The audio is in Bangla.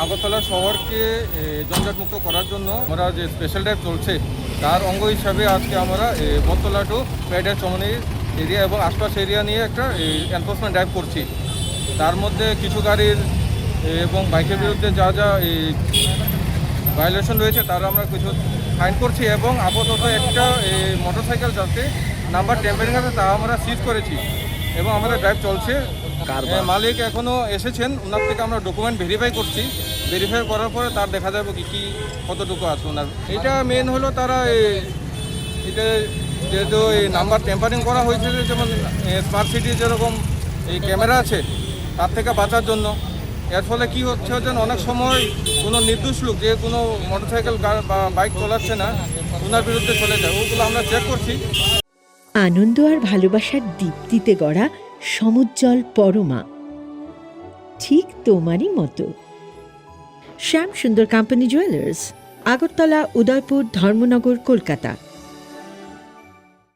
আগরতলা শহরকে জঞ্জাটমুক্ত করার জন্য আমরা যে স্পেশাল ড্রাইভ চলছে তার অঙ্গ হিসাবে আজকে আমরা বটতলা টু প্যাডের চমনি এরিয়া এবং আশপাশ এরিয়া নিয়ে একটা এনফোর্সমেন্ট ড্রাইভ করছি। তার মধ্যে কিছু গাড়ির এবং বাইকের বিরুদ্ধে যা যা ভায়োলেশন রয়েছে তার আমরা কিছু ফাইন করছি এবং আপাতত একটা মোটরসাইকেল যাতে নাম্বার টেম্পারিং আছে তা আমরা সিজ করেছি এবং আমাদের ড্রাইভ চলছে। মালিক এখনও এসেছেন, ওনার থেকে আমরা ডকুমেন্ট ভেরিফাই করছি। ভেরিফাই করার পরে তার দেখা যাবে কি কতটুকু আছে ওনার। এটা মেন হলো তারা এটা যেহেতু এই নাম্বার টেম্পারিং করা হয়েছে, যেমন স্মার্ট সিটি যেরকম এই ক্যামেরা আছে তার থেকে বাঁচার জন্য। এর ফলে কী হচ্ছে যে অনেক সময় কোনো নির্দোষ লোক যে কোনো মোটরসাইকেল বা বাইক চালাচ্ছে না ওনার বিরুদ্ধে চলে যায়, ওগুলো আমরা চেক করছি। আনন্দ আর ভালোবাসার দীপ্তিতে গড়া সমুজ্জ্বল পরমা, ঠিক তোমারই মতো। শ্যাম সুন্দর কোম্পানি জুয়েলার্স, আগরতলা, উদয়পুর, ধর্মনগর, কলকাতা।